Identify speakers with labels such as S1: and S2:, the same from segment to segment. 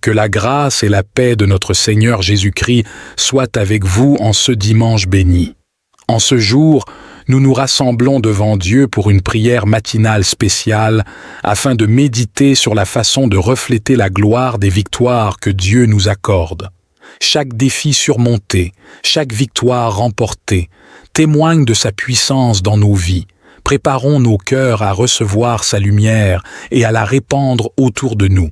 S1: Que la grâce et la paix de notre Seigneur Jésus-Christ soient avec vous en ce dimanche béni. En ce jour, nous nous rassemblons devant Dieu pour une prière matinale spéciale afin de méditer sur la façon de refléter la gloire des victoires que Dieu nous accorde. Chaque défi surmonté, chaque victoire remportée, témoigne de sa puissance dans nos vies. Préparons nos cœurs à recevoir sa lumière et à la répandre autour de nous.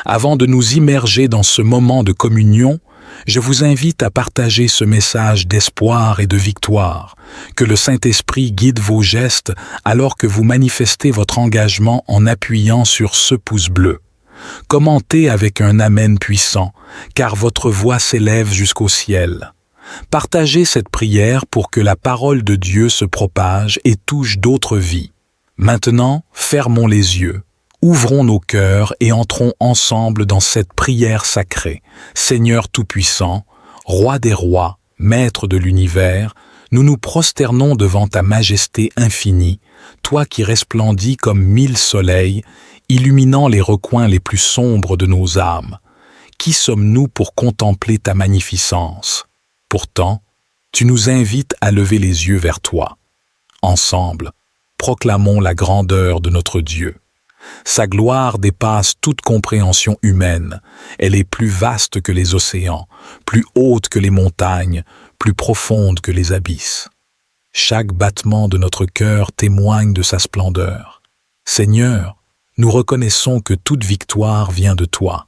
S1: Avant de nous immerger dans ce moment de communion, je vous invite à partager ce message d'espoir et de victoire. Que le Saint-Esprit guide vos gestes alors que vous manifestez votre engagement en appuyant sur ce pouce bleu. Commentez avec un Amen puissant, car votre voix s'élève jusqu'au ciel. Partagez cette prière pour que la parole de Dieu se propage et touche d'autres vies. Maintenant, fermons les yeux. Ouvrons nos cœurs et entrons ensemble dans cette prière sacrée. Seigneur Tout-Puissant, Roi des rois, Maître de l'univers, nous nous prosternons devant ta majesté infinie, toi qui resplendis comme 1000 soleils, illuminant les recoins les plus sombres de nos âmes. Qui sommes-nous pour contempler ta magnificence? Pourtant, tu nous invites à lever les yeux vers toi. Ensemble, proclamons la grandeur de notre Dieu. Sa gloire dépasse toute compréhension humaine. Elle est plus vaste que les océans, plus haute que les montagnes, plus profonde que les abysses. Chaque battement de notre cœur témoigne de sa splendeur. Seigneur, nous reconnaissons que toute victoire vient de toi.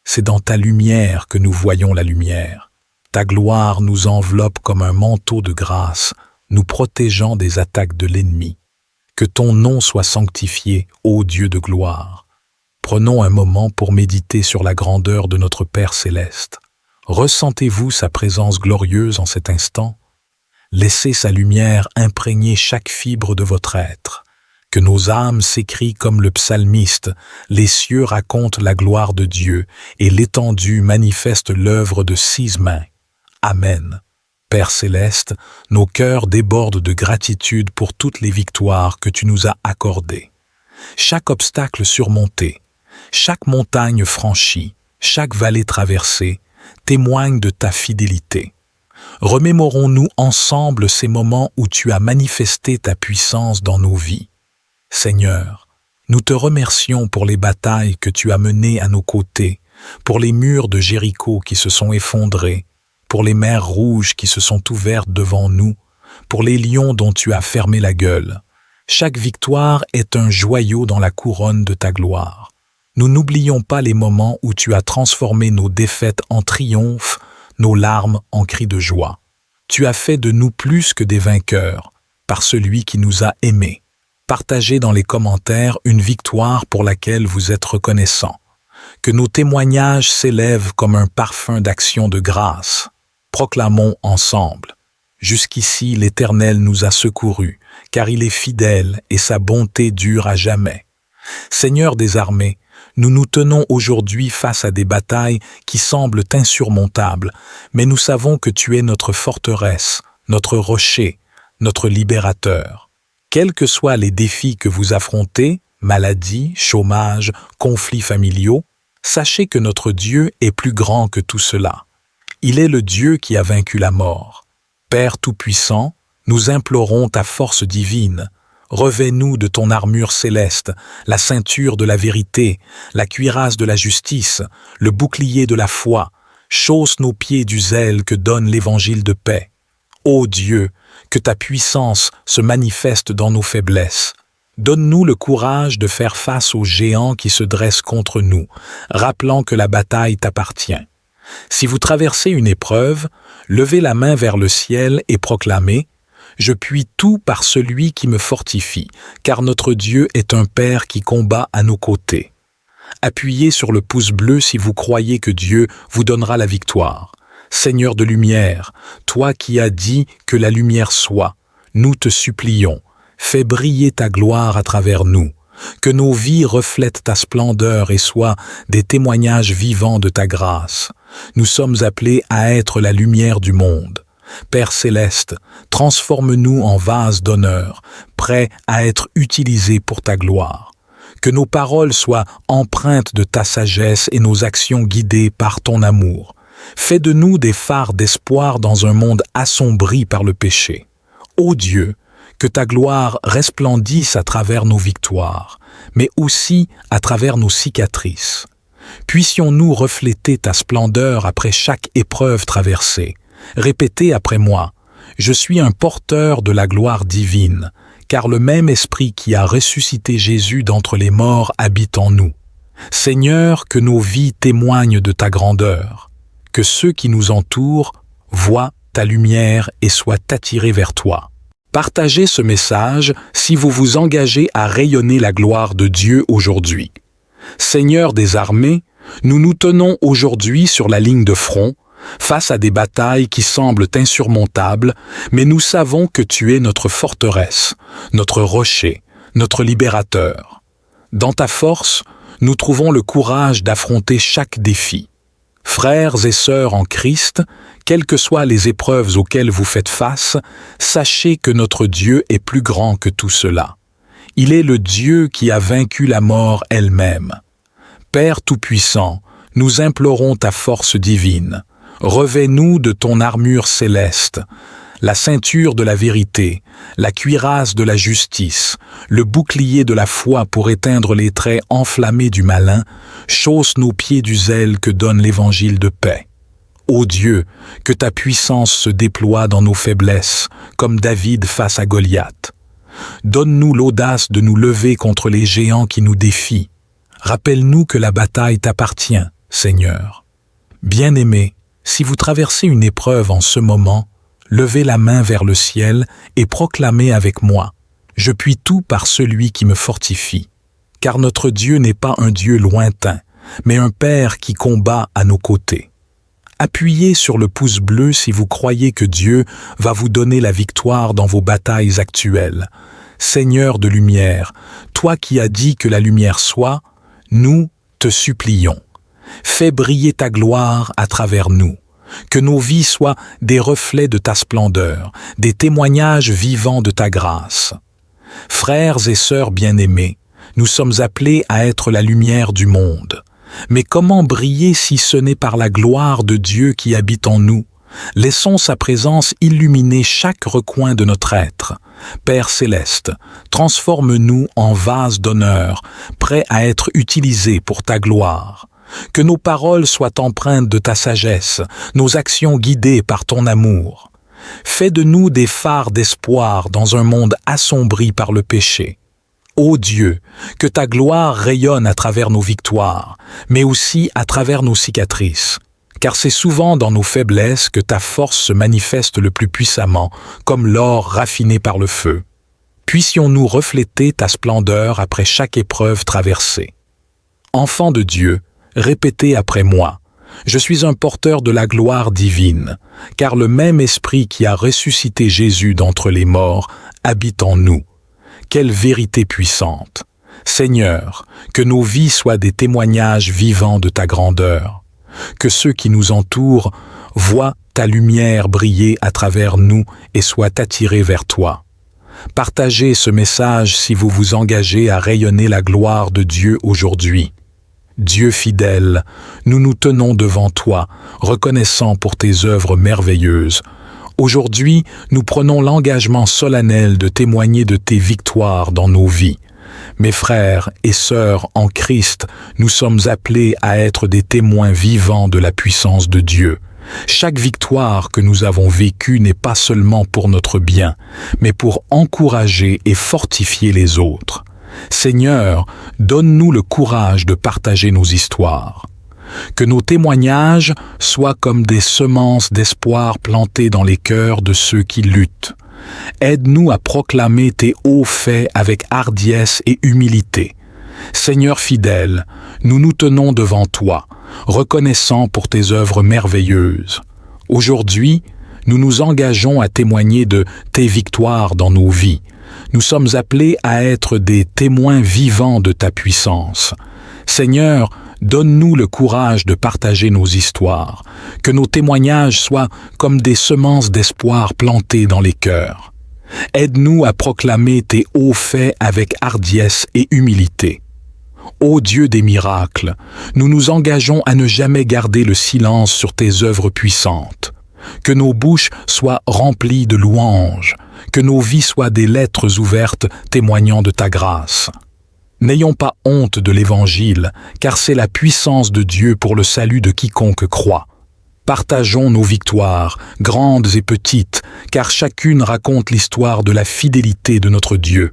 S1: C'est dans ta lumière que nous voyons la lumière. Ta gloire nous enveloppe comme un manteau de grâce, nous protégeant des attaques de l'ennemi. Que ton nom soit sanctifié, ô Dieu de gloire. Prenons un moment pour méditer sur la grandeur de notre Père céleste. Ressentez-vous sa présence glorieuse en cet instant? Laissez sa lumière imprégner chaque fibre de votre être. Que nos âmes s'écrient comme le psalmiste, les cieux racontent la gloire de Dieu et l'étendue manifeste l'œuvre de 6 mains. Amen. Père céleste, nos cœurs débordent de gratitude pour toutes les victoires que tu nous as accordées. Chaque obstacle surmonté, chaque montagne franchie, chaque vallée traversée témoigne de ta fidélité. Remémorons-nous ensemble ces moments où tu as manifesté ta puissance dans nos vies. Seigneur, nous te remercions pour les batailles que tu as menées à nos côtés, pour les murs de Jéricho qui se sont effondrés, pour les mers rouges qui se sont ouvertes devant nous, pour les lions dont tu as fermé la gueule. Chaque victoire est un joyau dans la couronne de ta gloire. Nous n'oublions pas les moments où tu as transformé nos défaites en triomphe, nos larmes en cris de joie. Tu as fait de nous plus que des vainqueurs, par celui qui nous a aimés. Partagez dans les commentaires une victoire pour laquelle vous êtes reconnaissants. Que nos témoignages s'élèvent comme un parfum d'action de grâce. Proclamons ensemble. Jusqu'ici, l'Éternel nous a secourus, car il est fidèle et sa bonté dure à jamais. Seigneur des armées, nous nous tenons aujourd'hui face à des batailles qui semblent insurmontables, mais nous savons que tu es notre forteresse, notre rocher, notre libérateur. Quels que soient les défis que vous affrontez, maladies, chômage, conflits familiaux, sachez que notre Dieu est plus grand que tout cela. Il est le Dieu qui a vaincu la mort. Père Tout-Puissant, nous implorons ta force divine. Revêt-nous de ton armure céleste, la ceinture de la vérité, la cuirasse de la justice, le bouclier de la foi. Chausse nos pieds du zèle que donne l'évangile de paix. Ô Dieu, que ta puissance se manifeste dans nos faiblesses. Donne-nous le courage de faire face aux géants qui se dressent contre nous, rappelant que la bataille t'appartient. Si vous traversez une épreuve, levez la main vers le ciel et proclamez « Je puis tout par celui qui me fortifie, car notre Dieu est un Père qui combat à nos côtés. » Appuyez sur le pouce bleu si vous croyez que Dieu vous donnera la victoire. Seigneur de lumière, toi qui as dit que la lumière soit, nous te supplions, fais briller ta gloire à travers nous. Que nos vies reflètent ta splendeur et soient des témoignages vivants de ta grâce. Nous sommes appelés à être la lumière du monde. Père céleste, transforme-nous en vases d'honneur, prêts à être utilisés pour ta gloire. que nos paroles soient empreintes de ta sagesse et nos actions guidées par ton amour. Fais de nous des phares d'espoir dans un monde assombri par le péché. Ô Dieu, que ta gloire resplendisse à travers nos victoires, mais aussi à travers nos cicatrices. Puissions-nous refléter ta splendeur après chaque épreuve traversée. Répétez après moi, « Je suis un porteur de la gloire divine, car le même esprit qui a ressuscité Jésus d'entre les morts habite en nous. Seigneur, que nos vies témoignent de ta grandeur, que ceux qui nous entourent voient ta lumière et soient attirés vers toi. » Partagez ce message si vous vous engagez à rayonner la gloire de Dieu aujourd'hui. Seigneur des armées, nous nous tenons aujourd'hui sur la ligne de front, face à des batailles qui semblent insurmontables, mais nous savons que tu es notre forteresse, notre rocher, notre libérateur. Dans ta force, nous trouvons le courage d'affronter chaque défi. Frères et sœurs en Christ, quelles que soient les épreuves auxquelles vous faites face, sachez que notre Dieu est plus grand que tout cela. Il est le Dieu qui a vaincu la mort elle-même. Père Tout-Puissant, nous implorons ta force divine. Revêt-nous de ton armure céleste, la ceinture de la vérité, la cuirasse de la justice, le bouclier de la foi pour éteindre les traits enflammés du malin, chausse nos pieds du zèle que donne l'évangile de paix. Ô Dieu, que ta puissance se déploie dans nos faiblesses, comme David face à Goliath. Donne-nous l'audace de nous lever contre les géants qui nous défient. Rappelle-nous que la bataille t'appartient, Seigneur. Bien-aimés, si vous traversez une épreuve en ce moment, levez la main vers le ciel et proclamez avec moi « Je puis tout par celui qui me fortifie ». Car notre Dieu n'est pas un Dieu lointain, mais un Père qui combat à nos côtés. Appuyez sur le pouce bleu si vous croyez que Dieu va vous donner la victoire dans vos batailles actuelles. Seigneur de lumière, toi qui as dit que la lumière soit, nous te supplions. Fais briller ta gloire à travers nous. Que nos vies soient des reflets de ta splendeur, des témoignages vivants de ta grâce. Frères et sœurs bien-aimés, nous sommes appelés à être la lumière du monde. Mais comment briller si ce n'est par la gloire de Dieu qui habite en nous? Laissons sa présence illuminer chaque recoin de notre être. Père céleste, transforme-nous en vases d'honneur, prêts à être utilisés pour ta gloire. Que nos paroles soient empreintes de ta sagesse, nos actions guidées par ton amour. Fais de nous des phares d'espoir dans un monde assombri par le péché. Ô Dieu, que ta gloire rayonne à travers nos victoires, mais aussi à travers nos cicatrices. Car c'est souvent dans nos faiblesses que ta force se manifeste le plus puissamment, comme l'or raffiné par le feu. Puissions-nous refléter ta splendeur après chaque épreuve traversée. Enfants de Dieu, répétez après moi, « Je suis un porteur de la gloire divine, car le même esprit qui a ressuscité Jésus d'entre les morts habite en nous. » Quelle vérité puissante! Seigneur, que nos vies soient des témoignages vivants de ta grandeur. Que ceux qui nous entourent voient ta lumière briller à travers nous et soient attirés vers toi. Partagez ce message si vous vous engagez à rayonner la gloire de Dieu aujourd'hui. Dieu fidèle, nous nous tenons devant toi, reconnaissants pour tes œuvres merveilleuses. Aujourd'hui, nous prenons l'engagement solennel de témoigner de tes victoires dans nos vies. Mes frères et sœurs en Christ, nous sommes appelés à être des témoins vivants de la puissance de Dieu. Chaque victoire que nous avons vécue n'est pas seulement pour notre bien, mais pour encourager et fortifier les autres. Seigneur, donne-nous le courage de partager nos histoires. Que nos témoignages soient comme des semences d'espoir plantées dans les cœurs de ceux qui luttent. Aide-nous à proclamer tes hauts faits avec hardiesse et humilité. Seigneur fidèle, nous nous tenons devant toi, reconnaissants pour tes œuvres merveilleuses. Aujourd'hui, nous nous engageons à témoigner de tes victoires dans nos vies. Nous sommes appelés à être des témoins vivants de ta puissance. Seigneur, donne-nous le courage de partager nos histoires, que nos témoignages soient comme des semences d'espoir plantées dans les cœurs. Aide-nous à proclamer tes hauts faits avec hardiesse et humilité. Ô Dieu des miracles, nous nous engageons à ne jamais garder le silence sur tes œuvres puissantes. Que nos bouches soient remplies de louanges, que nos vies soient des lettres ouvertes témoignant de ta grâce. N'ayons pas honte de l'Évangile, car c'est la puissance de Dieu pour le salut de quiconque croit. Partageons nos victoires, grandes et petites, car chacune raconte l'histoire de la fidélité de notre Dieu.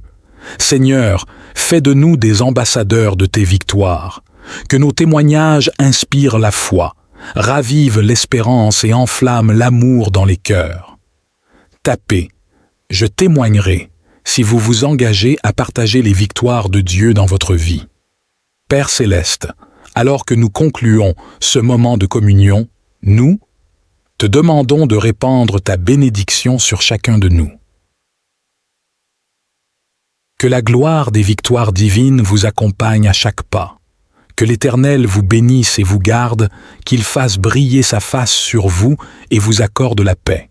S1: Seigneur, fais de nous des ambassadeurs de tes victoires. Que nos témoignages inspirent la foi, ravivent l'espérance et enflamment l'amour dans les cœurs. Tapez, je témoignerai, si vous vous engagez à partager les victoires de Dieu dans votre vie. Père céleste, alors que nous concluons ce moment de communion, nous te demandons de répandre ta bénédiction sur chacun de nous. Que la gloire des victoires divines vous accompagne à chaque pas. Que l'Éternel vous bénisse et vous garde, qu'il fasse briller sa face sur vous et vous accorde la paix.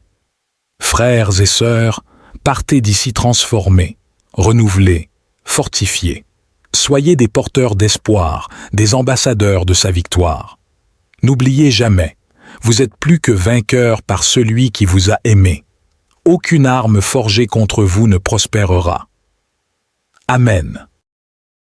S1: Frères et sœurs, partez d'ici transformés, renouvelés, fortifiés. Soyez des porteurs d'espoir, des ambassadeurs de sa victoire. N'oubliez jamais, vous êtes plus que vainqueurs par celui qui vous a aimé. Aucune arme forgée contre vous ne prospérera. Amen.